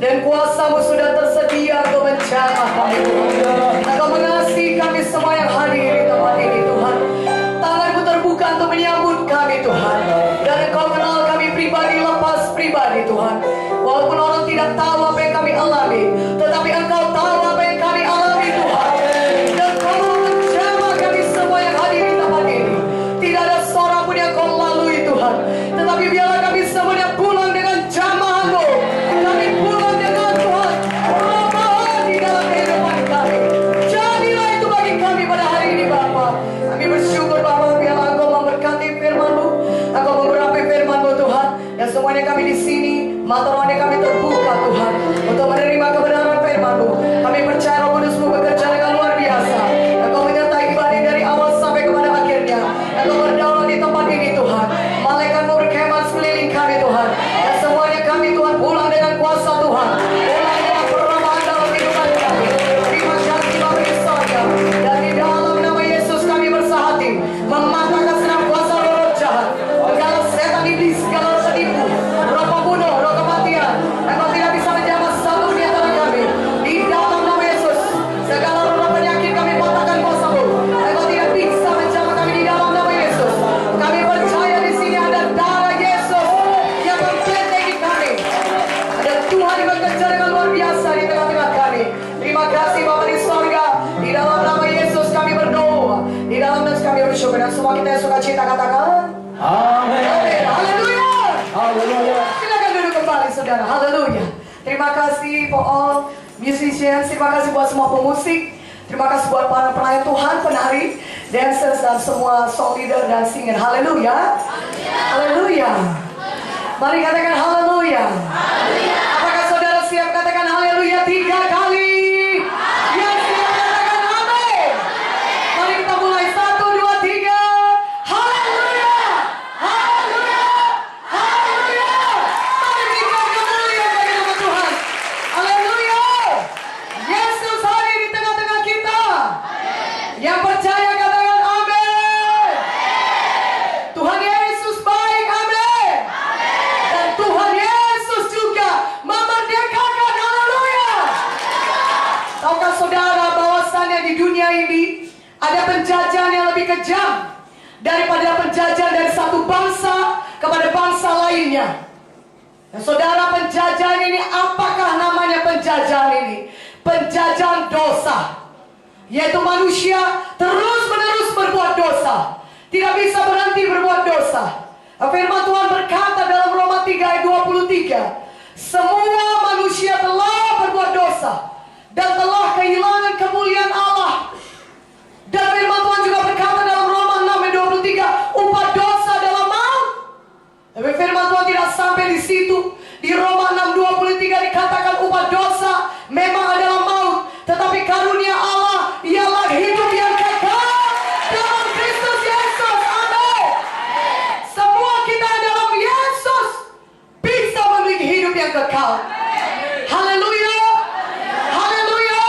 Dan kuasa-Mu sudah tersedia untuk menjamah kami, Tuhan. Engkau mengasihi kami semua yang hadir di tempat ini, Tuhan. Tangan-Mu terbuka untuk menyambut kami, Tuhan. Dan Engkau kenal kami pribadi lepas pribadi, Tuhan. Walaupun orang tidak tahu apa yang kami alami, tetapi Engkau tahu apa yang kami alami, Tuhan. Dan Kau menjamah kami semua yang hadir di tempat ini. Tidak ada seorang pun yang Kau lalui, Tuhan. Tetapi biarlah kami semuanya pulang dengan jamaah-Mu. Kami pulang dengan Tuhan perubahan di dalam kehidupan kami. Jadilah itu bagi kami pada hari ini, Bapa. Kami bersyukur, Bapa, biarlah Engkau memberkati firman-Mu, Engkau mengurapi firman-Mu, Tuhan. Dan semuanya kami di sini, mata rohani kami terbuka, Tuhan, untuk menerima kebenaran firman-Mu. Kami percaya Roh Kudus-Mu bekerja dengan luar biasa. Engkau menyertai ibadah ini dari awal sampai kepada akhirnya. Engkau berdaulat di tempat ini, Tuhan. Malaikat-Mu berkhemah sekeliling kami, Tuhan. Dan semuanya kami, Tuhan, pulang dengan kuasa Tuhan. Pulang dengan perubahan dalam kehidupan kami. Terima kasih, Bapa di sorga. Dan di dalam nama Yesus kami bersahati mematahkan senam kuasa roh jahat, segala setan iblis, segala penipu, roh pembunuh, roh kematian. Engkau tidak bisa menjamah satu di antara kami. Di dalam nama Yesus, segala roh penyakit kami patahkan kuasa-Mu. Engkau tidak bisa menjamah kami di dalam nama Yesus. Kami percaya di sini ada darah Yesus yang membentengi kami. Ada Tuhan yang bekerja dengan luar biasa di tengah-tengah kami. Terima kasih, Bapa di sorga. Di dalam nama Yesus kami berdoa. Di dalam nama kami bersyukur. Dan semua kita yang suka cita katakan Amin. Amin. Haleluya. Haleluya. Silakan duduk kembali, saudara. Haleluya. Terima kasih for all musicians. Terima kasih buat semua pemusik. Terima kasih buat para pelayan Tuhan, penari, dancers, dan semua song leader dan singer. Haleluya. Haleluya. Mari katakan haleluya. Apakah saudara siap katakan haleluya 3 kali? Yang siap katakan amin. Mari kita mulai 1, 2, 3. Haleluya. Haleluya. Haleluya. Mari berikan kemuliaan bagi nama Tuhan. Haleluya. Yesus hadir di tengah-tengah kita. Yang percaya katakan amin. Tuhan Yesus baik, amin. Dan Tuhan Yesus juga memerdekakan, haleluya. Tahukah saudara bahwasannya di dunia ini ada penjajahan yang lebih kejam daripada penjajahan dari satu bangsa kepada bangsa lainnya. Dan saudara, penjajahan ini apakah namanya penjajahan ini? Penjajahan dosa. Yaitu manusia terus-menerus berbuat dosa, tidak bisa berhenti berbuat dosa. Firman Tuhan berkata dalam Roma 3 ayat 23, semua manusia telah berbuat dosa dan telah kehilangan kemuliaan Allah. Dan firman Tuhan juga berkata dalam Roma 6 ayat 23, upah dosa adalah maut. Tapi firman Tuhan tidak sampai di situ. Di Roma 6:23 dikatakan upah dosa memang adalah maut, tetapi karunia Allah ialah hidup yang kekal dalam Kristus Yesus. Amin. Semua kita dalam Yesus bisa memiliki hidup yang kekal. Haleluya. Haleluya.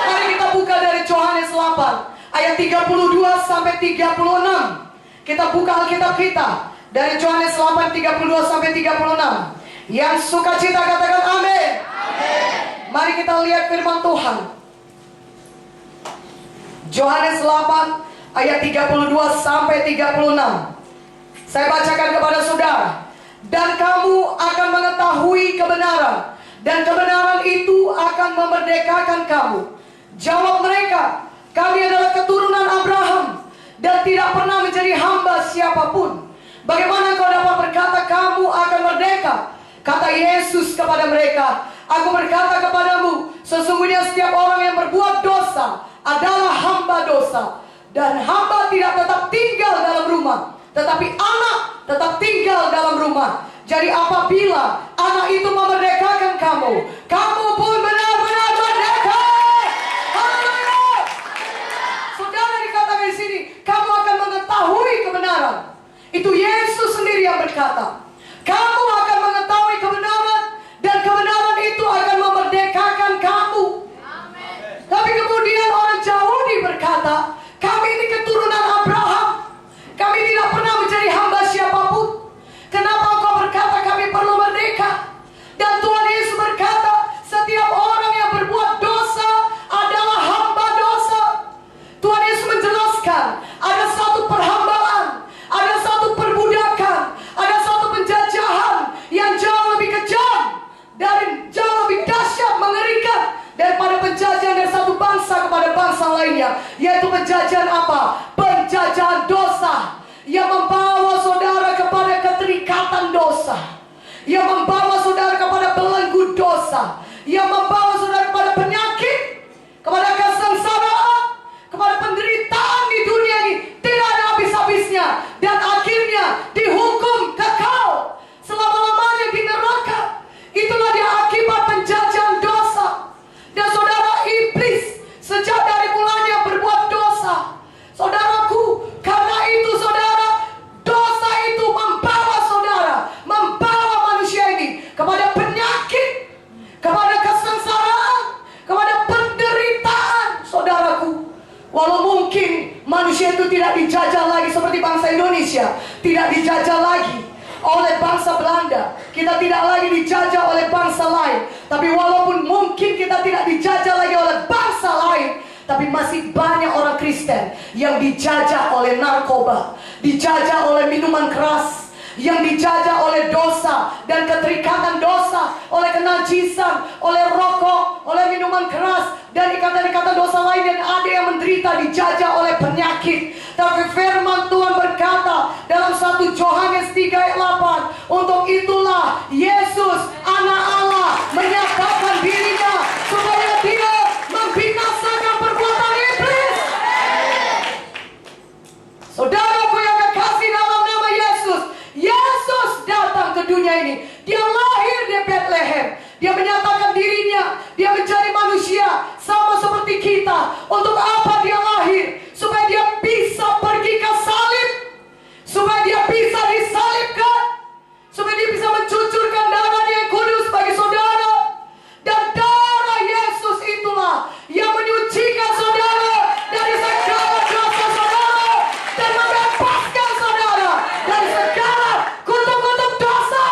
Mari kita buka dari Yohanes 8 ayat 32 sampai 36. Kita buka Alkitab kita dari Yohanes 8 32 sampai 36. Yang suka cita katakan amin. Mari kita lihat firman Tuhan. Yohanes 8 ayat 32 sampai 36. Saya bacakan kepada saudara. Dan kamu akan mengetahui kebenaran, dan kebenaran itu akan memerdekakan kamu. Jawab mereka, kami adalah keturunan Abraham dan tidak pernah menjadi hamba siapapun. Bagaimana kau dapat berkata kamu akan merdeka? Kata Yesus kepada mereka, aku berkata kepadamu, sesungguhnya setiap orang yang berbuat dosa adalah hamba dosa. Dan hamba tidak tetap tinggal dalam rumah, tetapi anak tetap tinggal dalam rumah. Jadi apabila anak itu memerdekakan kamu, kamu pun benar-benar merdeka. Haleluya. Saudara, dikatakan di sini, kamu akan mengetahui kebenaran. Itu Yesus sendiri yang berkata. Kamu akan mengetahui kebenaran, dan kebenaran itu akan memerdekakan kamu. Amen. Tapi kemudian orang Yahudi berkata, kami ini keturunan Abraham. Kami tidak pernah menjadi hamba siapapun. Kenapa engkau berkata kami perlu merdeka? Dan Tuhan Yesus berkata, daripada penjajahan dari satu bangsa kepada bangsa lainnya. Yaitu penjajahan apa? Penjajahan dosa, yang membawa saudara kepada keterikatan dosa, yang membawa saudara kepada belenggu dosa, yang membawa saudara kepada penyakit, kepada kesengsaraan, kepada penderitaan di dunia ini tidak ada habis-habisnya, dan akhirnya dihukum kekal selama-lamanya di neraka. Itulah dia akibat penjajahan dosa. Dan saudara, iblis sejak dari mulanya berbuat dosa, saudaraku. Karena itu saudara, dosa itu membawa manusia ini kepada penyakit, kepada kesengsaraan, kepada penderitaan, saudaraku. Walau mungkin manusia itu tidak dijajah lagi seperti bangsa Indonesia, tidak dijajah lagi oleh bangsa Belanda, kita tidak lagi dijajah oleh bangsa lain. Tapi walaupun mungkin kita tidak dijajah lagi oleh bangsa lain, tapi masih banyak orang Kristen yang dijajah oleh narkoba, dijajah oleh minuman keras, yang dijajah oleh dosa dan keterikatan dosa, oleh kenajisan, oleh rokok, oleh minuman keras, dan ikatan-ikatan dosa lain. Dan ada yang menderita, dijajah oleh penyakit. Tapi firman Tuhan berkata dalam 1 Yohanes 3 ayat 8, untuk itulah Yesus anak Allah menyatakan dirinya supaya dia membinasakan perbuatan iblis. Saudaraku yang kekasih dalam nama Yesus, Yesus datang ke dunia ini. Dia lahir di Bethlehem. Dia menyatakan dirinya, dia menjadi manusia sama seperti kita. Untuk apa dia lahir? Supaya dia bisa pergi ke salib, supaya dia bisa disalibkan, supaya dia bisa mencucurkan darahnya yang kudus bagi saudara. Dan darah Yesus itulah yang menyucikan saudara dari segala dosa saudara, dan membebaskan saudara dari segala kutuk-kutuk dosa.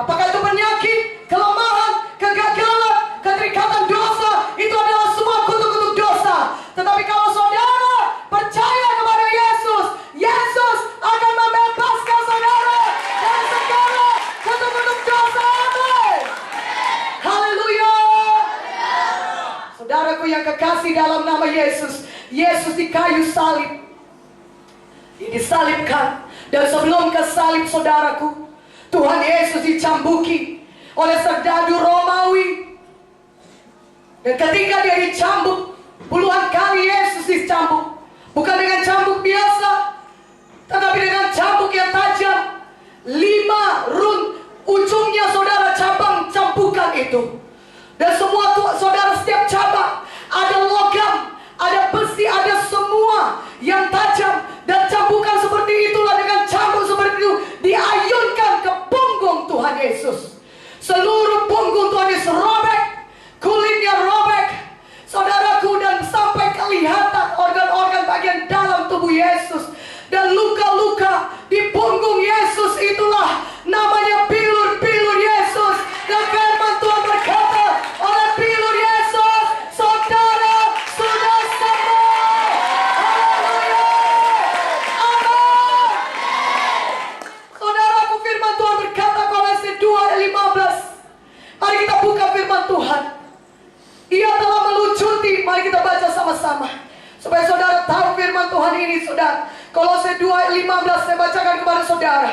Apakah itu penyakit, kelemahan, kegagalan, keterikatan dosa? Itu adalah semua kutuk-kutuk dosa. Tetapi kalau saudara percaya kepada Yesus, Yesus akan membebaskan saudara dari segala kutuk-kutuk dosa. Amin. Haleluya. Saudaraku yang kekasih dalam nama Yesus, Yesus di kayu salib, dia disalibkan. Dan sebelum ke salib, saudaraku, Tuhan Yesus dicambuki oleh serdadu Romawi. Dan ketika dia dicambuk, puluhan kali Yesus dicambuk, bukan dengan cambuk biasa, tetapi dengan cambuk yang tajam. 5 run ujungnya saudara cabang cambukan itu. Dan semua saudara, setiap cabang ada logam, ada besi, ada semua yang tajam. Dan cambukan seperti itulah, dengan cambuk seperti itu diayunkan ke punggung Tuhan Yesus. Seluruh punggung Tuhan Yesus robek, kulitnya robek, saudaraku, dan sampai kelihatan organ-organ bagian dalam tubuh Yesus. Dan luka-luka di punggung Yesus itulah namanya pilur-pilur Yesus. Dan firman Tuhan berkata, oleh pilur Yesus saudara sudah sembuh. Haleluya. Amin. Saudaraku, firman Tuhan berkata, Kolose 2 ayat 15. Mari kita buka firman Tuhan. Ia telah melucuti, mari kita baca sama-sama supaya saudara tahu firman Tuhan ini, saudara. Kolose 2 ayat 15 saya bacakan kepada saudara.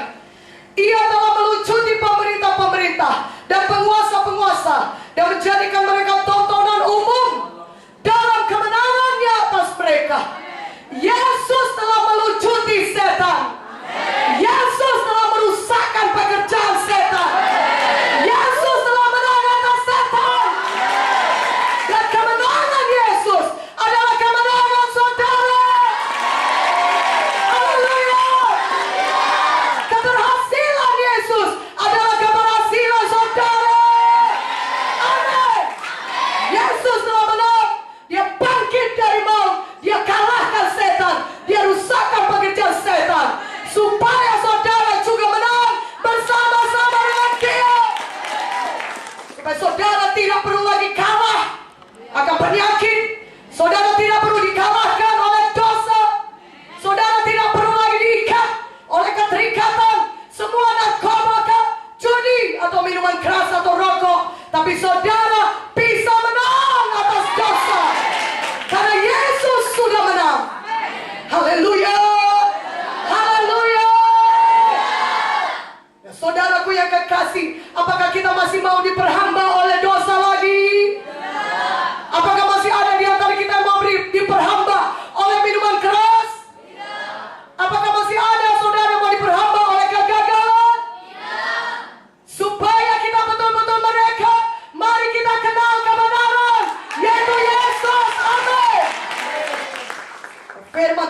Ia telah melucuti pemerintah-pemerintah dan penguasa-penguasa, dan menjadikan mereka tontonan umum dalam kemenangannya atas mereka. Yesus telah melucuti setan. Yesus telah merusakkan pekerjaan setan. Yesus telah menang atas setan. Dan kemenangan Yesus adalah kemenangan saudara. Haleluya. Keberhasilan Yesus adalah keberhasilan saudara. Amin. Yesus telah menang. Dia bangkit dari maut. Dia kalahkan setan. Dia rusakkan pekerjaan setan, supaya saudara juga menang bersama-sama dengan Dia. Supaya saudara tidak perlu lagi kalah akan penyakit. Saudara tidak perlu dikalahkan oleh dosa. Saudara tidak perlu lagi diikat oleh keterikatan semua narkoba, judi, atau minuman keras atau rokok. Tapi saudara bisa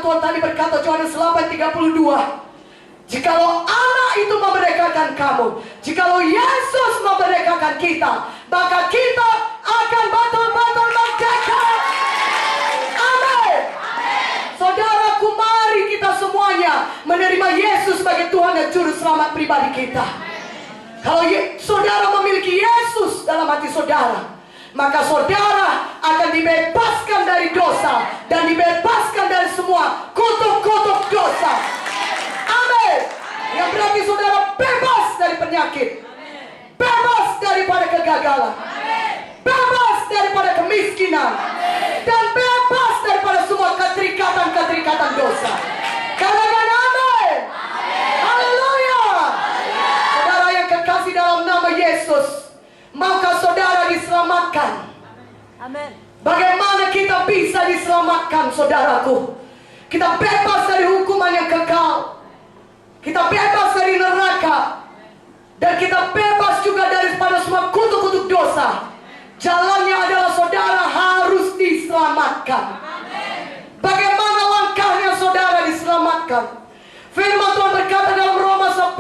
Tuhan tadi berkata Yohanes 8:32. Jikalau anak itu memerdekakan kamu, jikalau Yesus memerdekakan kita, maka kita akan betul-betul merdeka. Amin. Saudaraku, mari kita semuanya menerima Yesus sebagai Tuhan dan Juru Selamat pribadi kita. Kalau saudara memiliki Yesus dalam hati saudara, maka saudara akan dibebaskan dari dosa dan dibebaskan dari semua kutuk-kutuk dosa. Amin. Yang berarti saudara bebas dari penyakit, bebas daripada kegagalan, bebas daripada kemiskinan, dan bebas daripada semua keterikatan-keterikatan dosa. Katakan amin. Haleluya. Saudara yang kekasih dalam nama Yesus, maukah saudara diselamatkan? Amin. Bagaimana kita bisa diselamatkan, saudaraku? Kita bebas dari hukuman yang kekal, kita bebas dari neraka, dan kita bebas juga daripada semua kutuk-kutuk dosa. Jalannya adalah saudara harus diselamatkan. Bagaimana langkahnya saudara diselamatkan? Firman Tuhan berkata dalam Roma 10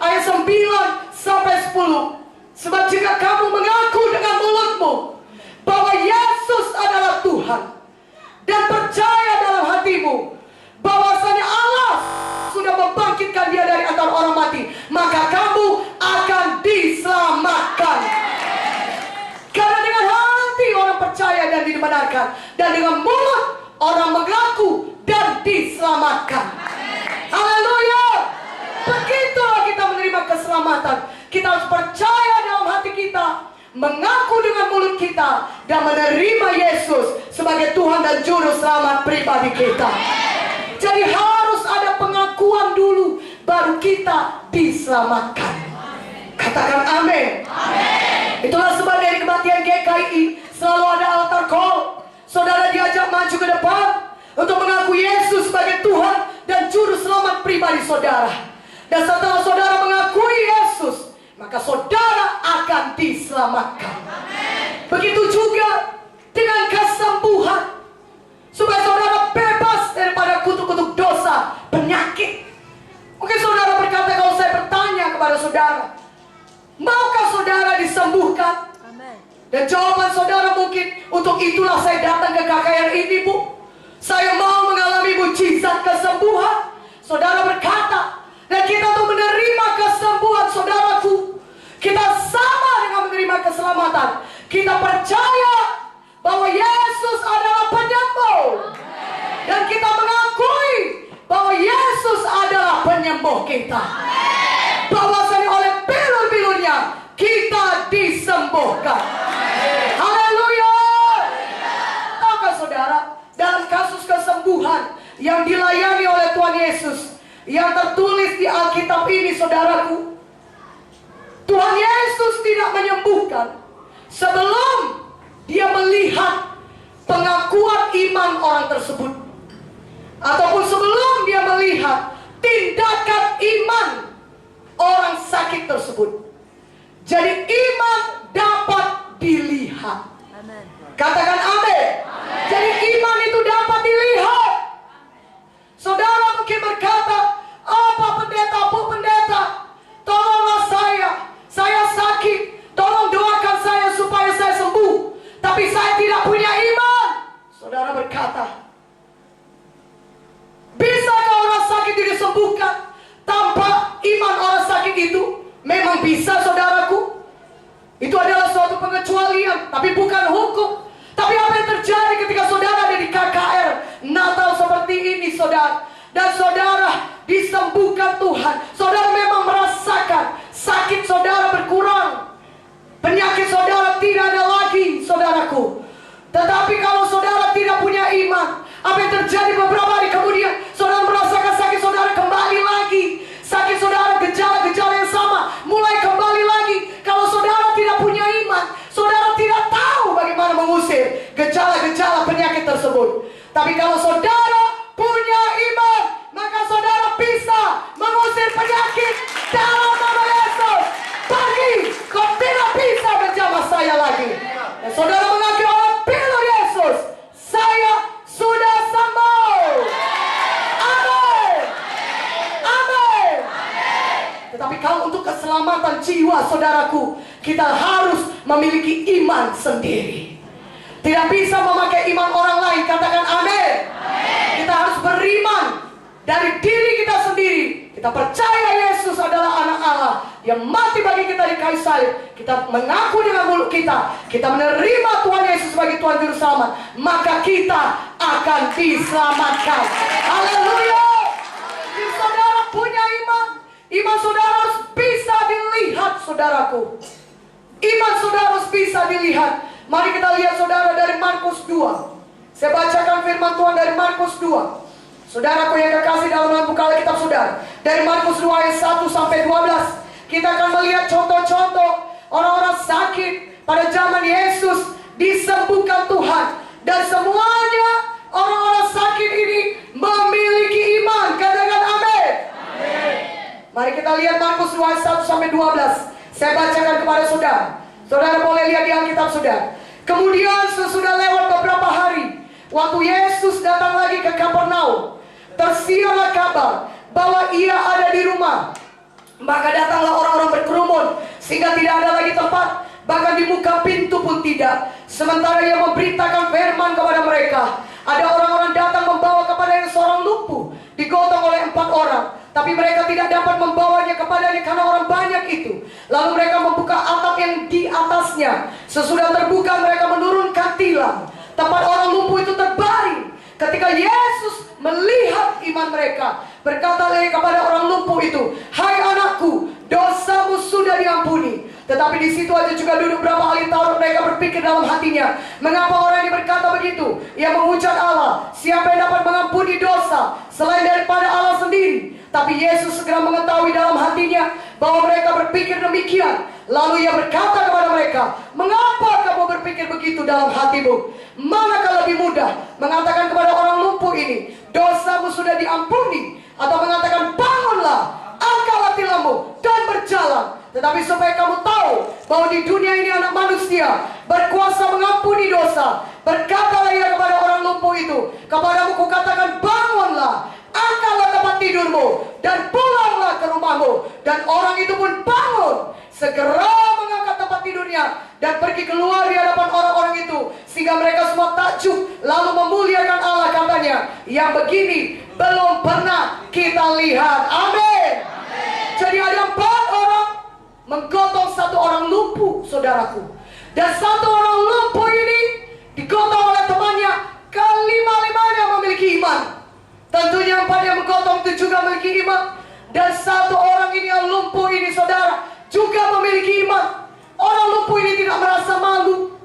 ayat 9 sampai 10. Sebab jika kamu mengaku dengan mulutmu bahwa Yesus adalah Tuhan, dan percaya dalam hatimu bahwasanya Allah sudah membangkitkan dia dari antara orang mati, maka kamu akan diselamatkan. Karena dengan hati orang percaya dan dibenarkan, dan dengan mulut orang mengaku dan diselamatkan. Haleluya. Begitulah kita menerima keselamatan. Kita harus percaya dalam hati kita, mengaku dengan mulut kita, dan menerima Yesus sebagai Tuhan dan Juru Selamat pribadi kita. Jadi harus ada pengakuan dulu, baru kita diselamatkan. Katakan amin. Itulah sebab dari kebaktian GKI selalu ada altar call. Saudara diajak maju ke depan untuk mengaku Yesus sebagai Tuhan dan Juru Selamat pribadi saudara. Dan setelah saudara mengakui Yesus, maka saudara akan diselamatkan. Begitu juga dengan kesembuhan, supaya saudara bebas daripada kutuk-kutuk dosa, penyakit. Mungkin saudara berkata, kalau saya bertanya kepada saudara, maukah saudara disembuhkan? Dan jawaban saudara mungkin, untuk itulah saya datang ke KKR ini, Bu. Saya mau mengalami mujizat kesembuhan. Saudara berkata, dan kita tuh menerima kesembuhan, saudaraku. Kita sama dengan menerima keselamatan. Kita percaya bahwa Yesus adalah penyembuh. Dan kita mengakui bahwa Yesus adalah penyembuh kita. Bahwasanya oleh bilur-bilurnya kita disembuhkan. Haleluya. Tahukah saudara, dalam kasus kesembuhan yang dilayani oleh Tuhan Yesus, yang tertulis di Alkitab ini, saudaraku, Tuhan Yesus tidak menyembuhkan sebelum dia melihat pengakuan iman orang tersebut, ataupun sebelum dia melihat tindakan iman orang sakit tersebut. Jadi iman dapat dilihat. Katakan amin. Jadi iman itu dapat dilihat. Saudara mungkin berkata, apa pendeta, Bu pendeta, tolonglah saya sakit, tolong doakan saya supaya saya sembuh, tapi saya tidak punya iman. Saudara berkata, bisakah orang sakit disembuhkan tanpa iman orang sakit itu? Memang bisa, saudaraku. Itu adalah suatu pengecualian, tapi bukan hukum. Tapi apa yang terjadi ketika saudara ada di KKR Natal seperti ini, saudara, dan saudara disembuhkan Tuhan, saudara memang merasakan sakit saudara berkurang, penyakit saudara tidak ada lagi, saudaraku. Tetapi kalau saudara tidak punya iman, apa yang terjadi beberapa hari kemudian, saudara merasakan sakit saudara kembali lagi. Sakit saudara, gejala-gejala yang sama mulai kembali lagi. Kalau saudara tidak punya iman, saudara tidak tahu bagaimana mengusir gejala-gejala penyakit tersebut. Tapi kalau saudara punya iman, maka saudara bisa mengusir penyakit dalam nama Yesus. Pergi, kau tidak bisa menjamah saya lagi. Dan saudara mengaku oleh bilur Yesus, saya sudah sembuh. memiliki iman sendiri. Tidak bisa memakai iman orang lain. Katakan amin. Kita harus beriman dari diri kita sendiri. Kita percaya Yesus adalah anak Allah yang mati bagi kita di kayu salib. Kita mengaku dengan mulut kita, kita menerima Tuhan Yesus sebagai Tuhan Juru Selamat, maka kita akan diselamatkan. Haleluya. Jika saudara punya iman, iman saudara harus bisa dilihat, saudaraku. Iman saudara harus bisa dilihat. Mari kita lihat saudara dari Markus 2. Saya bacakan firman Tuhan dari Markus 2. Saudaraku yang kekasih dalam Tuhan, buka Alkitab saudara. Dari Markus 2 ayat 1 sampai 12. Kita akan melihat contoh-contoh orang-orang sakit pada zaman Yesus disembuhkan Tuhan. Dan semuanya orang-orang sakit ini memiliki iman. Katakan amin. Mari kita lihat Markus 2 ayat 1 sampai 12. Saya bacakan kepada saudara. Saudara boleh lihat di Alkitab saudara. Kemudian sesudah lewat beberapa hari, waktu Yesus datang lagi ke Kapernaum, tersiarlah kabar bahwa ia ada di rumah. Maka datanglah orang-orang berkerumun, sehingga tidak ada lagi tempat, bahkan di muka pintu pun tidak. Sementara ia memberitakan firman kepada mereka, ada orang-orang datang membawa kepadanya seorang lumpuh, digotong oleh 4 orang. Tapi mereka tidak dapat membawanya kepadanya karena orang banyak itu. Lalu mereka membuka atap yang di atasnya. Sesudah terbuka mereka menurunkan tilam. Tempat orang lumpuh itu terbaring. Ketika Yesus melihat iman mereka, berkata lagi kepada orang lumpuh itu, "Hai anakku, dosamu sudah diampuni." Tetapi di situ aja juga duduk berapa ahli Taurat. Mereka berpikir dalam hatinya, mengapa orang ini berkata begitu? Ia menghujat Allah. Siapa yang dapat mengampuni dosa selain daripada Allah sendiri? Tapi Yesus segera mengetahui dalam hatinya bahwa mereka berpikir demikian. Lalu ia berkata kepada mereka, "Mengapa kamu berpikir begitu dalam hatimu? Manakah lebih mudah mengatakan kepada orang lumpuh ini, dosamu sudah diampuni, atau mengatakan, bangunlah, angkatlah tilammu dan berjalan? Tetapi supaya kamu tahu bahwa di dunia ini anak manusia berkuasa mengampuni dosa." Berkatalah ia kepada orang lumpuh itu, "Kepadamu kukatakan, bangunlah, angkatlah tempat tidurmu dan pulanglah ke rumahmu." Dan orang itu pun bangun, segera mengangkat tempat tidurnya dan pergi keluar di hadapan orang-orang itu, sehingga mereka semua takjub lalu memuliakan Allah. Katanya, "Yang begini belum pernah kita lihat." Amin. Jadi ada 4 orang menggotong 1 orang lumpuh, saudaraku. Dan 1 orang lumpuh ini digotong oleh temannya. Kelima-limanya memiliki iman. Tentunya 4 yang menggotong itu juga memiliki iman. Dan 1 orang ini yang lumpuh ini, saudara, juga memiliki iman. Orang lumpuh ini tidak merasa malu.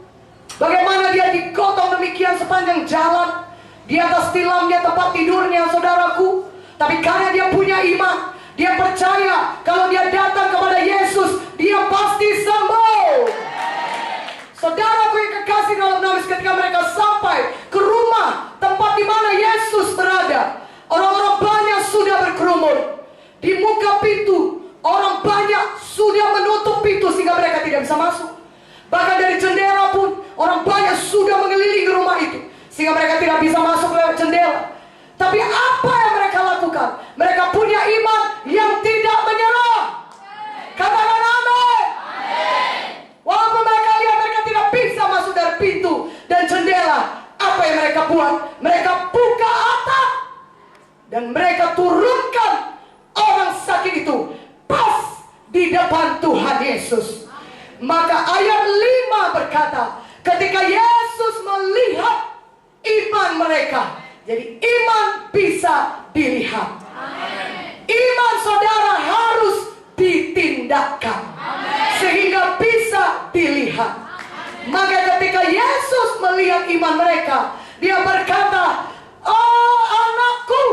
Bagaimana dia digotong demikian sepanjang jalan, di atas tilamnya, tempat tidurnya, saudaraku. Tapi karena dia punya iman, dia percaya kalau dia datang kepada Yesus, dia pasti sembuh. Saudaraku yang kekasih dalam nama, ketika mereka sampai ke rumah tempat di mana Yesus berada, orang-orang banyak sudah berkerumun. Di muka pintu, orang banyak sudah menutup pintu sehingga mereka tidak bisa masuk. Bahkan dari jendela pun, orang banyak sudah mengelilingi rumah itu sehingga mereka tidak bisa masuk lewat jendela. Tapi apa yang mereka lakukan? Mereka punya iman yang tidak menyerah. Katakan amin. Walaupun mereka lihat mereka tidak bisa masuk dari pintu dan jendela, apa yang mereka buat? Mereka buka atap dan mereka turunkan orang sakit itu pas di depan Tuhan Yesus. Maka ayat 5 berkata, ketika Yesus melihat iman mereka, jadi iman bisa dilihat. Iman saudara harus ditindakkan sehingga bisa dilihat. Maka ketika Yesus melihat iman mereka, dia berkata, "Oh anakku,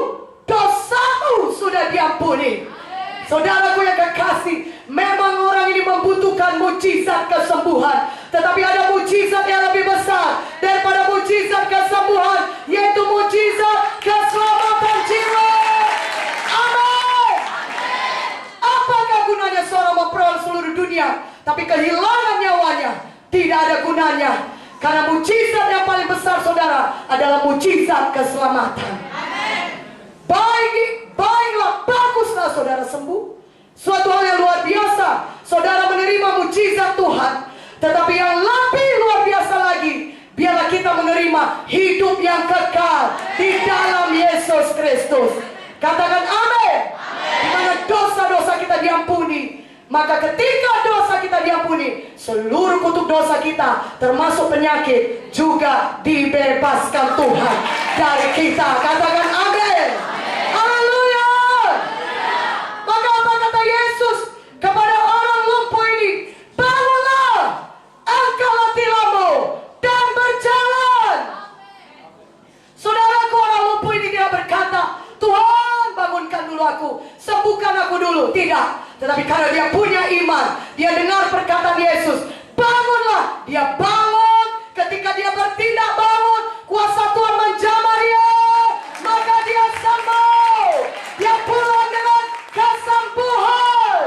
dosamu sudah diampuni." Saudaraku yang kekasih, memang orang ini membutuhkan mujizat kesembuhan, tetapi ada mujizat yang lebih besar daripada mujizat kesembuhan, yaitu mujizat keselamatan jiwa. Amin. Apakah gunanya seorang memperoleh seluruh dunia tapi kehilangan nyawanya? Tidak ada gunanya. Karena mujizat yang paling besar, saudara, adalah mujizat keselamatan. Baiklah, baguslah saudara sembuh. Suatu hal yang luar biasa, saudara menerima mujizat Tuhan. Tetapi yang lebih luar biasa lagi, biarlah kita menerima hidup yang kekal di dalam Yesus Kristus. Katakan amin. Di mana dosa-dosa kita diampuni, maka ketika dosa kita diampuni, seluruh kutuk dosa kita termasuk penyakit juga dibebaskan Tuhan dari kita. Katakan amin. Haleluya. Maka apa kata Yesus kepada orang lumpuh ini? Bangunlah, angkatlah tilammu dan berjalan. Saudaraku, orang lumpuh ini tidak berkata, Tuhan bangunkan dulu aku, sembuhkan aku dulu. Tidak. Tetapi karena dia punya iman, dia dengar perkataan Yesus, bangunlah. Dia bangun. Ketika dia bertindak bangun, kuasa Tuhan menjamah dia, maka dia sembuh. Dia pulang dengan kesembuhan.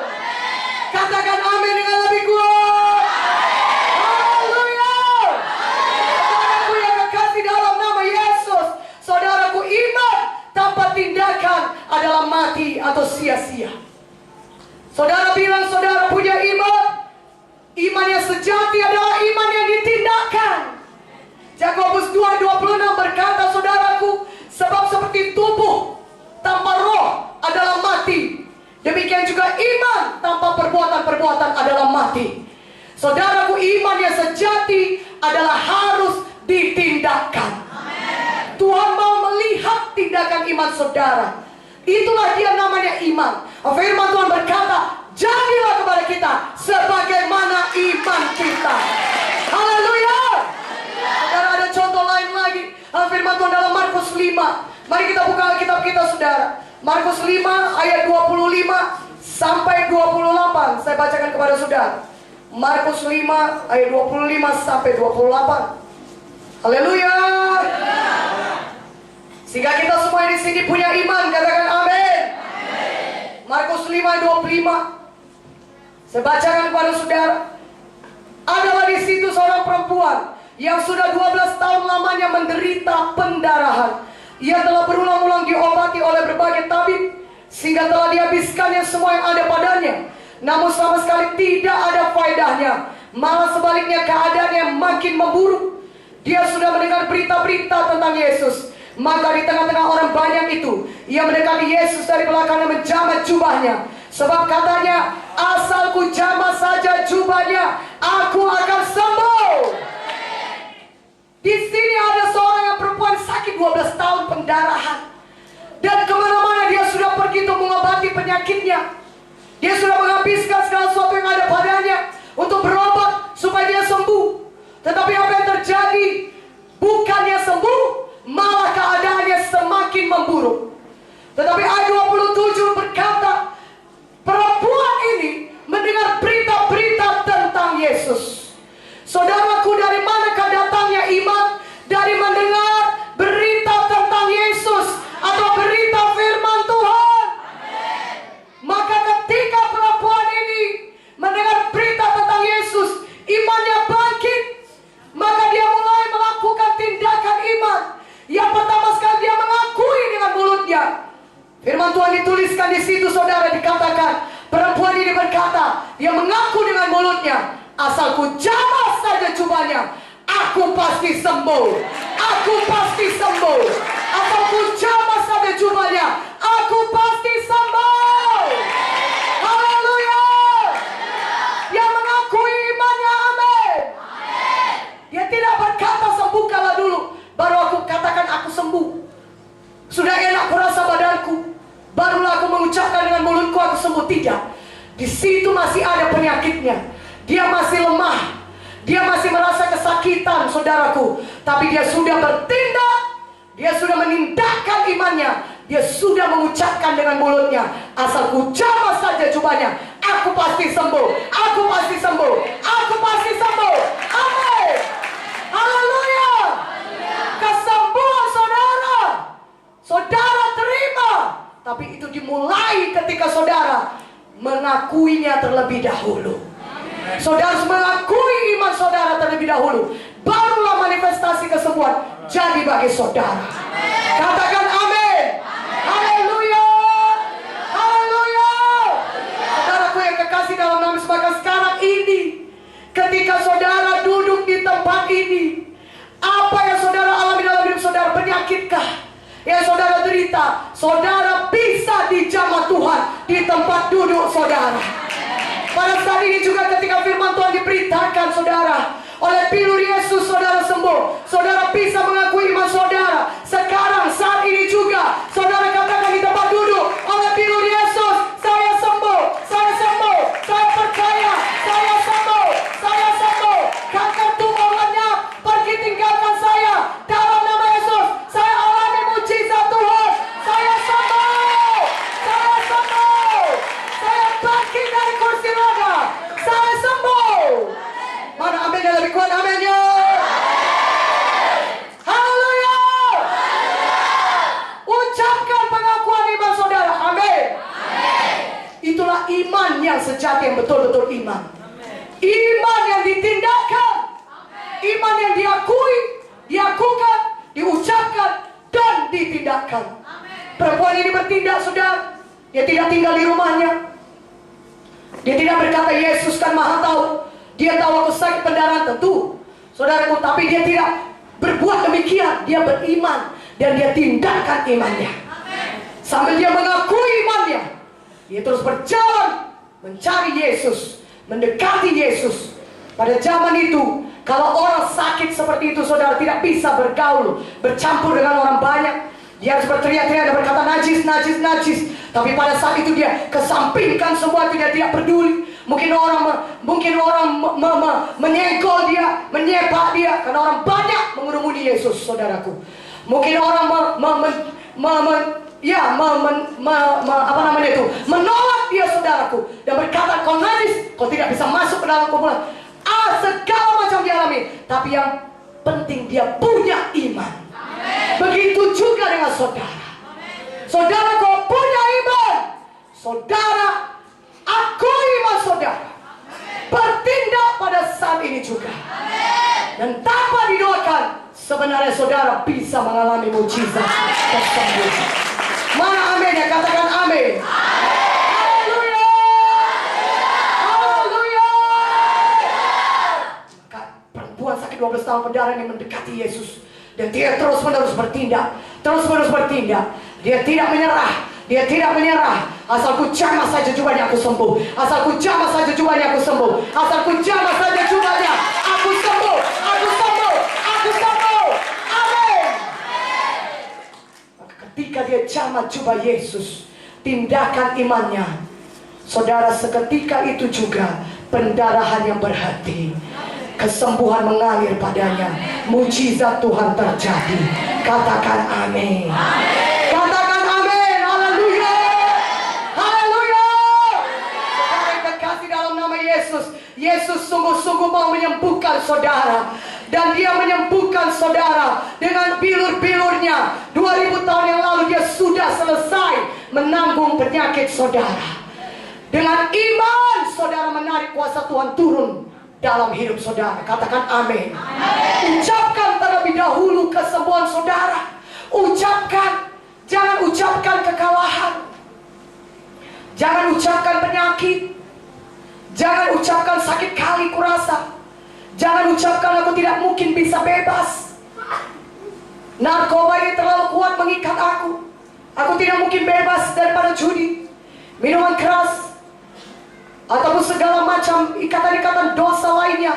Katakan amin dengan lebih kuat. Haleluya. Saudaraku yang kekasih dalam nama Yesus, saudaraku, iman tanpa tindakan adalah mati atau sia-sia. Saudara bilang saudara punya iman. Iman yang sejati adalah iman yang ditindakkan. Yakobus 2:26 berkata, saudaraku, sebab seperti tubuh tanpa roh adalah mati, demikian juga iman tanpa perbuatan-perbuatan adalah mati. Saudaraku, iman yang sejati adalah harus ditindakkan. Tuhan mau melihat tindakan iman saudara. Itulah dia namanya iman. Firman Tuhan berkata, jadilah kepada kita sebagaimana iman kita. Haleluya. Saudara, ada contoh lain lagi. Firman Tuhan dalam Markus 5. Mari kita buka Alkitab kita, saudara. Markus 5 ayat 25 sampai 28. Saya bacakan kepada saudara. Markus 5 ayat 25 sampai 28. Haleluya. Sehingga kita semua di sini punya iman. Katakan amin. Markus 5 ayat 25. Saya bacakan kepada saudara. Adalah di situ seorang perempuan yang sudah 12 tahun lamanya menderita pendarahan. Ia telah berulang-ulang diobati oleh berbagai tabib, sehingga telah dihabiskannya semua yang ada padanya. Namun sama sekali tidak ada faedahnya. Malah sebaliknya keadaannya makin memburuk. Dia sudah mendengar berita-berita tentang Yesus. Maka di tengah-tengah orang banyak itu, ia mendekati Yesus dari belakang dan menjamah jubahnya. Sebab katanya, asal ku jamah saja jubahnya, aku akan sembuh. Di sini ada seorang yang perempuan sakit 12 tahun pendarahan. Dan kemana-mana dia sudah pergi untuk mengobati penyakitnya. Dia sudah menghabiskan segala sesuatu yang ada padanya untuk berobat supaya dia sembuh. Tetapi apa yang terjadi? Bukannya sembuh, malah keadaannya semakin memburuk. Tetapi ayat 27 berkata, perempuan ini mendengar berita-berita tentang Yesus. Saudaraku, dari manakah datangnya iman? Dari mendengar berita tentang Yesus atau berita firman Tuhan. Maka ketika perempuan ini mendengar berita tentang Yesus, imannya bangkit. Maka dia mulai melakukan tindakan iman. Yang pertama sekali dia mengakui dengan mulutnya. Firman Tuhan dituliskan di situ, saudara, dikatakan perempuan ini berkata, dia mengaku dengan mulutnya, asal ku jamah saja jubahnya, aku pasti sembuh. Aku pasti sembuh. Asal ku jamah saja jubahnya, aku pasti sembuh. Haleluya. Yang mengakui imannya, amin. Dia tidak berkata sembuhkanlah dulu, baru aku katakan aku sembuh. Sudah enak kurasa badanku, barulah aku mengucapkan dengan mulutku aku sembuh. Tidak. Di situ masih ada penyakitnya. Dia masih lemah. Dia masih merasa kesakitan, saudaraku. Tapi dia sudah bertindak. Dia sudah menindakkan imannya. Dia sudah mengucapkan dengan mulutnya, asal ku jamah saja jubahnya, aku pasti sembuh. Aku pasti sembuh. Aku pasti sembuh. Amin. Haleluya. Kesembuhan saudara, saudara terima. Tapi itu dimulai ketika saudara mengakuinya terlebih dahulu. Saudara harus mengakui iman saudara terlebih dahulu, barulah manifestasi kesembuhan jadi bagi saudara. Katakan amin. Haleluya. Haleluya. Saudaraku yang kekasih dalam nama Yesus, maka sekarang ini ketika saudara tempat duduk saudara. Pada saat ini juga ketika firman Tuhan diberitakan saudara, oleh pilur Yesus saudara sembuh. Saudara bisa mengakui iman saudara. Sekarang saat ini juga saudara katakan di tempat duduk, oleh pilur Yesus saya sembuh, saya sembuh, saya percaya, saya sembuh, saya sembuh. Kanker tumor lenyap, pergi tinggalkan saya. Dalam nama Yesus saya alami mujizat Tuhan. Saya sembuh, saya sembuh, saya bangkit dari kursi roda, saya sembuh. Mana amin yang lebih kuat, aminnya. Haleluya. Ucapkan pengakuan iman saudara, amin. Itulah iman yang sejati, yang betul-betul iman. Iman yang ditindakkan, iman yang diakui, diakukan, diucapkan, dan ditindakkan. Perempuan ini bertindak saudara. Dia tidak tinggal di rumahnya. Dia tidak berkata Yesus kan maha tahu. Dia tahu aku sakit pendarahan, tentu saudaraku, tapi dia tidak berbuat demikian. Dia beriman dan dia tindakan imannya. Sambil dia mengakui imannya, dia terus berjalan mencari Yesus, mendekati Yesus. Pada zaman itu, kalau orang sakit seperti itu saudara tidak bisa bergaul, bercampur dengan orang banyak. Dia harus berteriak-teriak dan berkata najis, najis, najis. Tapi pada saat itu dia kesampingkan semua itu, dia tidak peduli. Mungkin orang menyenggol dia, menyepak dia, karena orang banyak mengerumuni Yesus, saudaraku. Mungkin orang menolak dia, saudaraku, dan berkata kau najis, kau tidak bisa masuk ke dalam kumpulan. Segala macam dialami, tapi yang penting dia punya iman. Begitu juga dengan saudara. Saudara kau punya iman, saudara akui iman saudara, bertindak pada saat ini juga. Dan tanpa didoakan, sebenarnya saudara bisa mengalami mujizat tersebut. Mana amin ya? Katakan amin. Haleluya. Haleluya. Perempuan sakit 12 tahun pendarahan yang mendekati Yesus. Dan dia terus-menerus bertindak, terus-menerus bertindak. Dia tidak menyerah, dia tidak menyerah. Asal ku jamah saja jubahnya aku sembuh. Asal ku jamah saja jubahnya aku sembuh. Asal ku jamah saja jubahnya aku sembuh. Aku sembuh, aku sembuh. Amin. Maka ketika dia jamah jubah Yesus, tindakan imannya, saudara, seketika itu juga pendarahan yang berhenti. Kesembuhan mengalir padanya. Mujizat Tuhan terjadi. Katakan amin. Katakan amin. Haleluya. Haleluya. Saudara yang terkasih dalam nama Yesus, Yesus sungguh-sungguh mau menyembuhkan saudara. Dan dia menyembuhkan saudara dengan bilur-bilurnya. 2000 tahun yang lalu dia sudah selesai menanggung penyakit saudara. Dengan iman saudara menarik kuasa Tuhan turun dalam hidup saudara. Katakan amin. Ucapkan terlebih dahulu kesembuhan saudara. Ucapkan. Jangan ucapkan kekalahan. Jangan ucapkan penyakit. Jangan ucapkan sakit kali kurasa. Jangan ucapkan aku tidak mungkin bisa bebas. Narkoba ini terlalu kuat mengikat aku. Aku tidak mungkin bebas daripada judi, minuman keras, ataupun segala macam ikatan-ikatan dosa lainnya.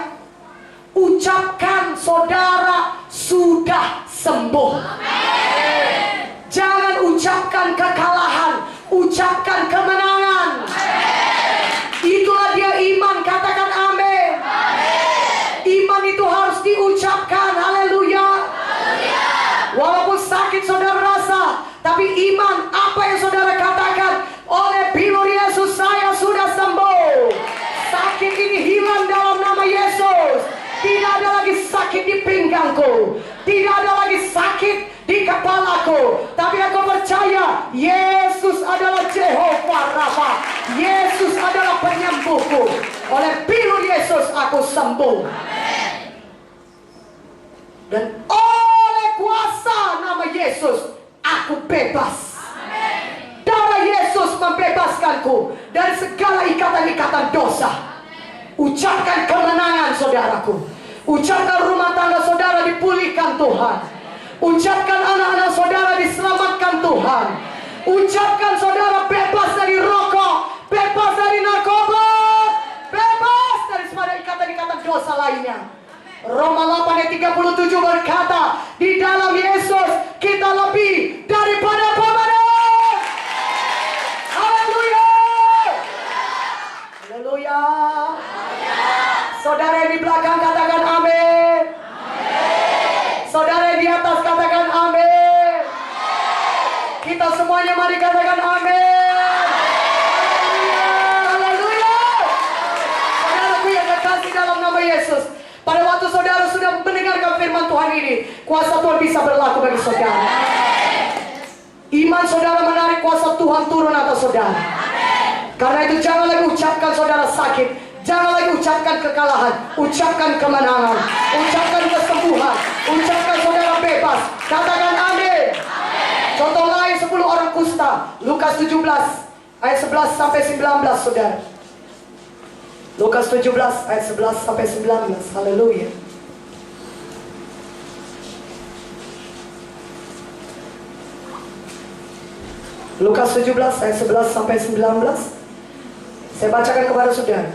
Ucapkan saudara sudah sembuh. Amen. Jangan ucapkan kekalahan, ucapkan kemenangan. Amen. Itulah dia iman. Katakan amin. Iman itu harus diucapkan. Haleluya. Walaupun sakit saudara rasa, tapi iman apa yang saudara katakan, oleh bilur Yesus saya sudah sembuh. Sakit ini hilang dalam nama Yesus. Tidak ada lagi sakit di pinggangku, tidak ada lagi sakit di kepalaku. Tapi aku percaya Yesus adalah Jehovah Rafa. Yesus adalah penyembuhku. Oleh bilur Yesus aku sembuh. Dan oleh kuasa nama Yesus aku bebas. Darah Yesus membebaskanku dari segala ikatan-ikatan dosa. Ucapkan kemenangan saudaraku. Ucapkan rumah tangga saudara dipulihkan Tuhan. Ucapkan anak-anak saudara diselamatkan Tuhan. Ucapkan saudara bebas dari rokok, dosa lainnya. Roma 8 ayat 37 berkata, di dalam Yesus kita lebih daripada pemenang. Haleluya. Haleluya. Saudara yang di belakang katakan amin. Saudara yang di atas katakan amin. Kita semuanya mari katakan amin. Haleluya. Saudaraku yang terkasih dalam nama Yesus, pada waktu saudara sudah mendengarkan firman Tuhan ini, kuasa Tuhan bisa berlaku bagi saudara. Iman saudara menarik kuasa Tuhan turun atas saudara. Karena itu jangan lagi ucapkan saudara sakit, jangan lagi ucapkan kekalahan, ucapkan kemenangan, ucapkan kesembuhan, ucapkan saudara bebas. Katakan amin. Contoh lain 10 orang kusta, Lukas 17 ayat 11 sampai 19 saudara. Lukas 17 ayat 11 sampai 19. Haleluya. Lukas 17 ayat 11 sampai 19. Saya bacakan kepada saudara.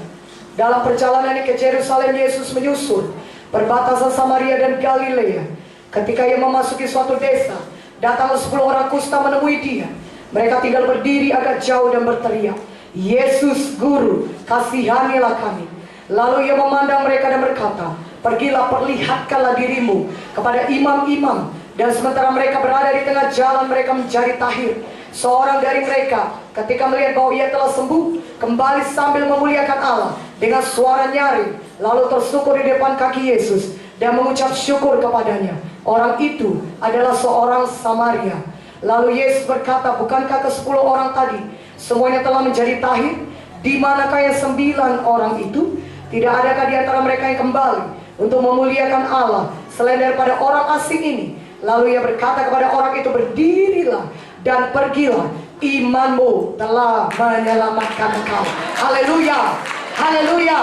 Dalam perjalanannya ke Yerusalem, Yesus menyusul perbatasan Samaria dan Galilea. Ketika ia memasuki suatu desa, datanglah 10 orang kusta menemui dia. Mereka tinggal berdiri agak jauh dan berteriak, Yesus Guru, kasihanilah kami. Lalu ia memandang mereka dan berkata, pergilah, perlihatkanlah dirimu kepada imam-imam. Dan sementara mereka berada di tengah jalan, mereka mencari Tahir, seorang dari mereka. Ketika melihat bahwa ia telah sembuh, kembali sambil memuliakan Allah dengan suara nyaring, lalu tersungkur di depan kaki Yesus dan mengucap syukur kepadanya. Orang itu adalah seorang Samaria. Lalu Yesus berkata, bukankah ke-10 orang tadi semuanya telah menjadi tahir? Di manakah yang 9 orang itu? Tidak adakah di antara mereka yang kembali untuk memuliakan Allah selain daripada orang asing ini? Lalu ia berkata kepada orang itu, berdirilah dan pergilah, imanmu telah menyelamatkan engkau. Haleluya. Haleluya.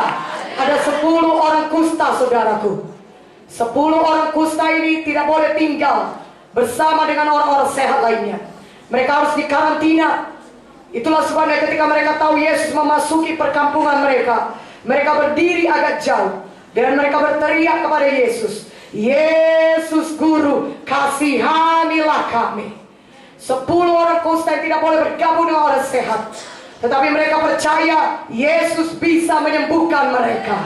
Ada 10 orang kusta saudaraku. 10 orang kusta ini tidak boleh tinggal bersama dengan orang-orang sehat lainnya. Mereka harus dikarantina. Itulah sebabnya ketika mereka tahu Yesus memasuki perkampungan mereka, mereka berdiri agak jauh dan mereka berteriak kepada Yesus, Yesus Guru, kasihanilah kami. 10 orang kusta yang tidak boleh bergabung dengan orang sehat, tetapi mereka percaya Yesus bisa menyembuhkan mereka.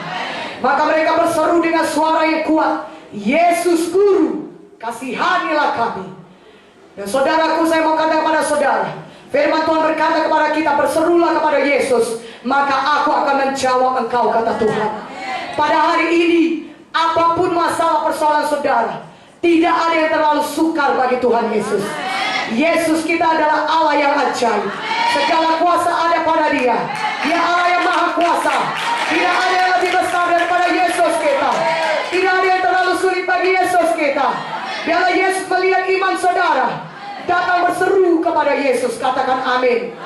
Maka mereka berseru dengan suara yang kuat, Yesus Guru, kasihanilah kami. Dan saudaraku, saya mau katakan kepada saudara, firman Tuhan berkata kepada kita, berserulah kepada Yesus, maka aku akan menjawab engkau, kata Tuhan. Pada hari ini, apapun masalah persoalan saudara, tidak ada yang terlalu sukar bagi Tuhan Yesus. Yesus kita adalah Allah yang ajaib. Segala kuasa ada pada Dia. Dia Allah yang maha kuasa. Tidak ada yang lebih besar daripada Yesus kita. Tidak ada yang terlalu sulit bagi Yesus kita. Biarlah Yesus melihat iman saudara, datang berseru kepada Yesus. Katakan amin.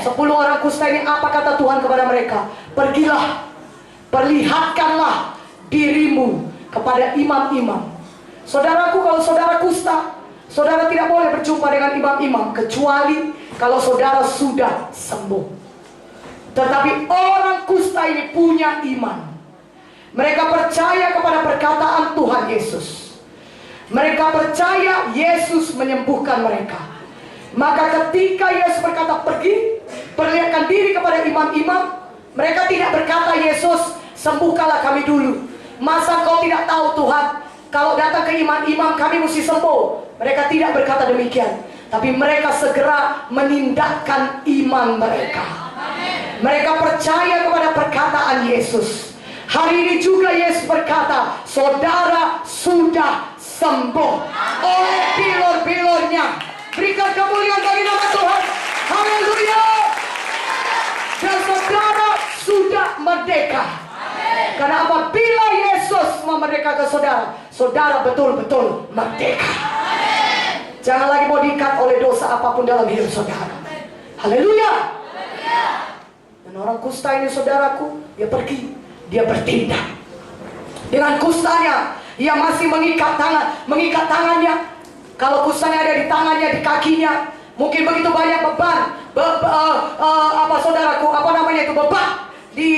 10 orang kusta ini, apa kata Tuhan kepada mereka? Pergilah, perlihatkanlah dirimu kepada imam-imam. Saudaraku, kalau saudara kusta, saudara tidak boleh berjumpa dengan imam-imam kecuali kalau saudara sudah sembuh. Tetapi orang kusta ini punya iman. Mereka percaya kepada perkataan Tuhan Yesus. Mereka percaya Yesus menyembuhkan mereka. Maka ketika Yesus berkata pergi, perlihatkan diri kepada imam-imam, mereka tidak berkata, Yesus sembuhkanlah kami dulu. Masa kau tidak tahu Tuhan, kalau datang ke imam-imam kami mesti sembuh? Mereka tidak berkata demikian. Tapi mereka segera menindakkan iman mereka. Mereka percaya kepada perkataan Yesus. Hari ini juga Yesus berkata, saudara sudah sembuh oleh bilur-bilurnya. Berikan kemuliaan bagi nama Tuhan. Haleluya. Dan saudara sudah merdeka. Karena apabila Yesus memerdekakan saudara, saudara betul-betul merdeka. Jangan lagi mau diikat oleh dosa apapun dalam hidup saudara. Haleluya. Dan orang kusta ini saudaraku, dia pergi, dia bertindak. Dengan kustanya, ia masih mengikat tangannya. Kalau kustanya ada di tangannya, di kakinya, mungkin begitu banyak beban, beban di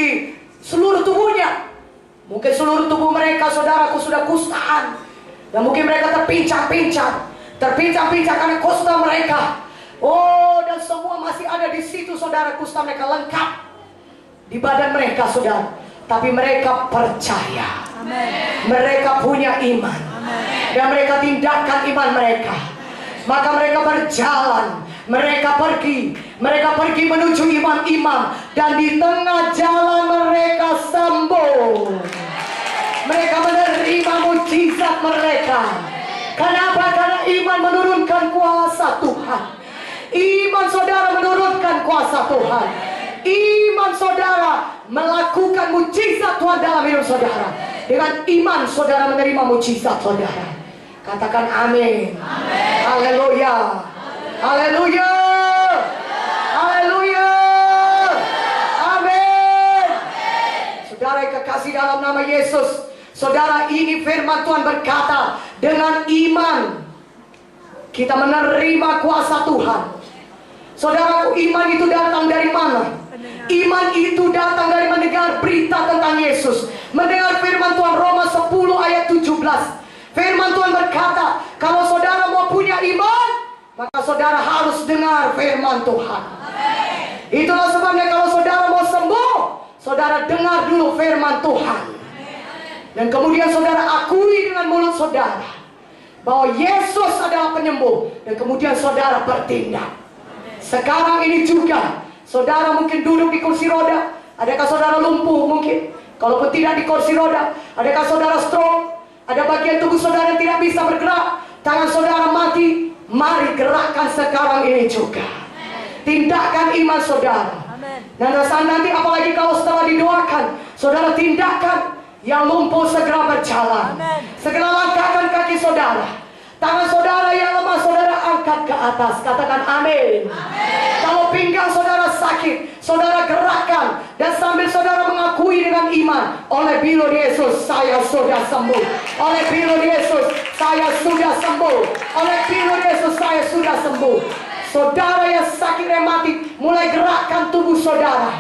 seluruh tubuhnya. Mungkin seluruh tubuh mereka, saudaraku, sudah kustaan. Dan mungkin mereka terpincang-pincang karena kusta mereka. Oh, dan semua masih ada di situ, saudara. Kusta mereka lengkap di badan mereka, saudara. Tapi mereka percaya. Amen. Mereka punya iman. Amen. Dan mereka tindakan iman mereka. Maka mereka berjalan. Mereka pergi menuju imam-imam. Dan di tengah jalan mereka sembuh. Mereka menerima mujizat mereka. Kenapa? Karena iman menurunkan kuasa Tuhan. Iman saudara menurunkan kuasa Tuhan. Iman saudara melakukan mujizat Tuhan dalam hidup saudara. Dengan iman saudara menerima mujizat saudara. Katakan amin. Haleluya. Haleluya. Haleluya. Amin. Saudara yang kekasih dalam nama Yesus, saudara, ini firman Tuhan berkata, dengan iman kita menerima kuasa Tuhan. Saudaraku, iman itu datang dari mana? Iman itu datang dari mendengar berita tentang Yesus, mendengar firman Tuhan. Roma 10 ayat 17. Firman Tuhan berkata, kalau saudara mau punya iman, maka saudara harus dengar firman Tuhan. Itulah sebabnya kalau saudara mau sembuh, saudara dengar dulu firman Tuhan. Dan kemudian saudara akui dengan mulut saudara bahwa Yesus adalah penyembuh. Dan kemudian saudara bertindak. Sekarang ini juga saudara mungkin duduk di kursi roda. Adakah saudara lumpuh mungkin? Kalaupun tidak di kursi roda, adakah saudara stroke? Ada bagian tubuh saudara yang tidak bisa bergerak, tangan saudara mati. Mari gerakkan sekarang ini juga. Tindakan iman saudara. Dan nanti apalagi kalau setelah didoakan, saudara tindakan. Yang lumpuh segera berjalan. Segera langkahkan kaki saudara. Tangan saudara yang lemah saudara angkat ke atas. Katakan amin. Kalau pinggang saudara sakit, saudara gerakkan. Dan sambil saudara mengakui dengan iman, oleh bilur Yesus saya sudah sembuh. Oleh bilur Yesus saya sudah sembuh. Oleh bilur Yesus saya sudah sembuh. Saudara yang sakit rematik, mulai gerakkan tubuh saudara.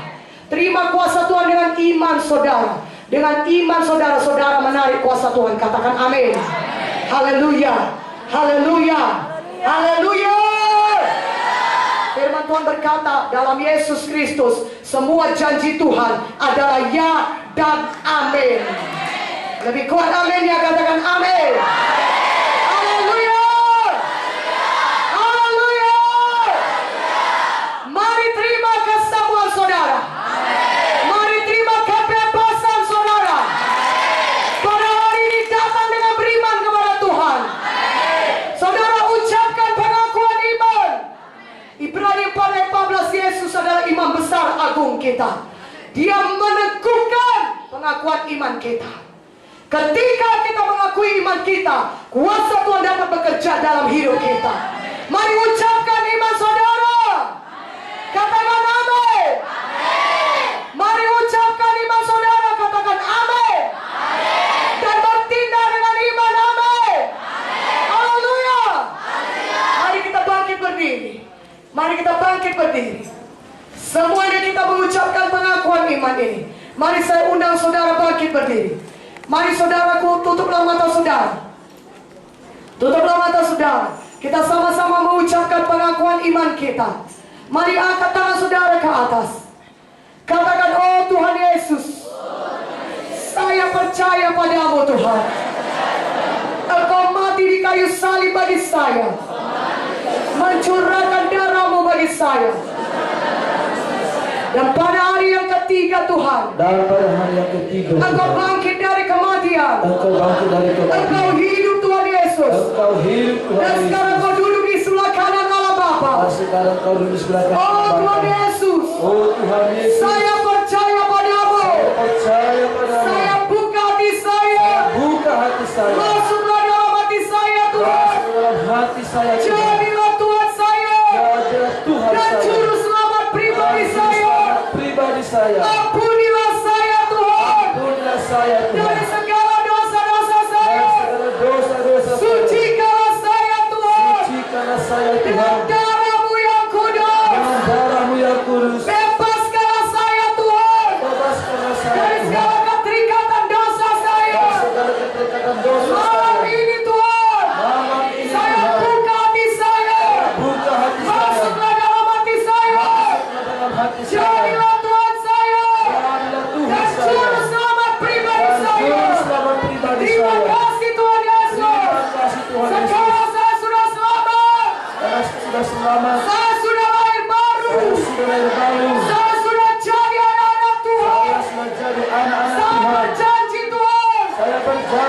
Terima kuasa Tuhan dengan iman saudara. Dengan iman saudara-saudara menarik kuasa Tuhan. Katakan amin. Haleluya. Haleluya. Haleluya. Firman Tuhan berkata dalam Yesus Kristus, semua janji Tuhan adalah ya dan amin. Lebih kuat amin ya, katakan amin. Haleluya. Haleluya. Mari terima kesembuhan saudara. Mari terima kebebasan saudara. Pada hari ini datang dengan beriman kepada Tuhan. Saudara ucapkan pengakuan iman. Ibrani 4:14, Yesus adalah imam besar agung kita. Dia meneguhkan pengakuan iman kita. Ketika kita mengakui iman kita, kuasa Tuhan dapat bekerja dalam hidup kita. Mari ucapkan iman saudara. Katakan amin. Mari ucapkan iman saudara. Katakan amin. Dan bertindak dengan iman. Amin. Haleluya. Mari kita bangkit berdiri. Mari kita bangkit berdiri. Semuanya kita mengucapkan pengakuan iman ini. Mari saya undang saudara bangkit berdiri. Mari saudaraku, tutuplah mata saudara. Tutuplah mata saudara. Kita sama-sama mengucapkan pengakuan iman kita. Mari angkat tangan saudara ke atas. Katakan, oh Tuhan Yesus, saya percaya padamu Tuhan. Engkau mati di kayu salib bagi saya, mencurahkan darahmu bagi saya. Dan pada hari yang ketiga Tuhan, Engkau bangkit dari kematian. Engkau hidup Tuhan Yesus. Dan sekarang Kau duduk di sebelah kanan Allah Bapa. Oh Tuhan Yesus, saya percaya padamu. Saya buka hati saya. Masuklah dalam hati saya Tuhan. Jadilah Tuhan saya dan juru selamat pribadi saya. Ampunilah saya Tuhan dari segala dosa-dosa saya. Sucikanlah saya Tuhan dengan darah-Mu yang kudus. Bebaskanlah saya Tuhan dari segala keterikatan dosa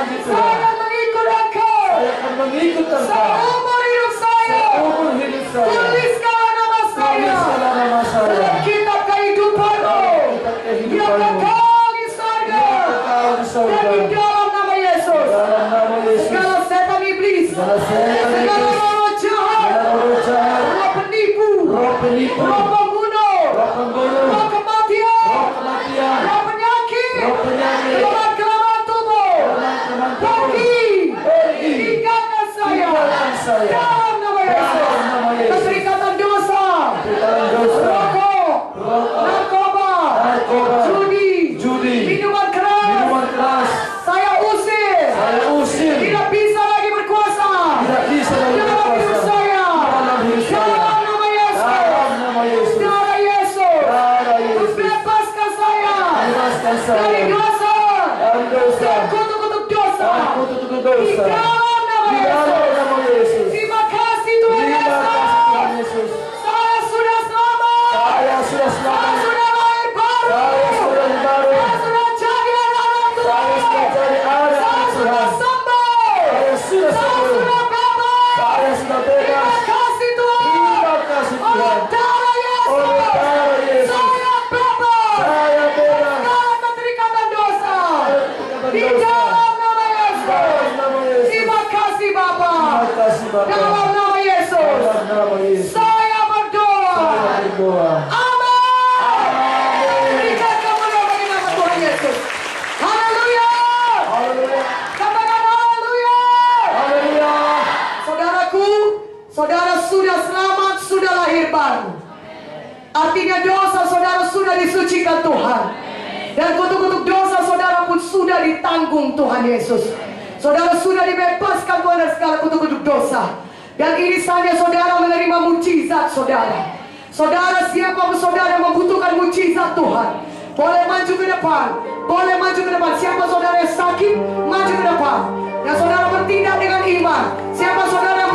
janji Saya Tuhan. akan mengikut Engkau. Saya akan mengikut Engkau. Seumur hidup saya. Seumur hidup saya. Tuliskanlah nama saya Tuliskanlah nama saya. dalam kitab kehidupanmu Kitab yang kehidupanmu. kekal di surga. Kekal di surga. Dan di dalam nama Yesus, Dalam nama Yesus. segala setan iblis, Segala setan segala iblis. roh jahat, Segala roh jahat. roh penipu, Roh penipu. roh pembunuh, Roh pembunuh. roh kematian, Roh kematian. roh penyakit, Roh penyakit. kelemahan tubuh, Kelemahan tubuh. pergi, Pergi. tinggalkan saya Tinggalkan saya. dalam nama Yesus. Dalam nama Yesus. Keterikatan dosa, Perikatan dosa. rokok, Rokok. narkoba, Narkoba. judi, Judi. minuman keras, Minuman keras. saya usir. Saya usir. Tidak bisa lagi berkuasa Tidak bisa lagi dalam hidup berkuasa. saya. Dalam hidup saya. Dalam nama Yesus. Dalam nama Yesus. Darah Yesus. Darah Yesus. Bebaskan saya Bebaskan saya. dari dosa. Dari dosa. Dan kutuk-kutuk dosa. Dan kutuk-kutuk Di dosa. dalam nama Di dalam Yesus. nama Yesus. Terima kasih Tuhan Terima kasih Tuhan Yesus. Yesus. Saya sudah selamat. Saya sudah Saya selamat. sudah lahir baru. Saya sudah baru. Saya sudah jadi anak Tuhan. Saya sudah jadi anak Saya sudah Tuhan. sembuh. Saya sudah Saya sembuh. sudah bebas. Saya sudah Terima bebas. kasih Tuhan. Terima kasih Oleh Tuhan. darah Yesus. Oleh darah Yesus. Saya bebas. Saya bebas. Dalam keterikatan dosa. Keterikatan Di dosa. dalam nama Yesus. Dalam nama Yesus. Terima kasih Bapa. Terima kasih Bapa. Dalam nama Yesus. Dalam nama Yesus. Saya berdoa. Saya berdoa. Amin. Berikan kemuliaan bagi nama Tuhan Yesus. Haleluya. Haleluya. Katakan haleluya. Haleluya. Saudaraku, saudara sudah selamat, sudah lahir baru. Artinya dosa saudara sudah disucikan Tuhan. Dan kutuk-kutuk dosa saudara pun sudah ditanggung Tuhan Yesus. Saudara sudah dibebaskan Tuhan dari segala kutuk-kutuk dosa. Dan ini saja saudara menerima mujizat saudara. Saudara, siapapun saudara yang membutuhkan mujizat Tuhan, boleh maju ke depan. Boleh maju ke depan. Siapa saudara yang sakit, maju ke depan. Dan saudara bertindak dengan iman. Siapa saudara yang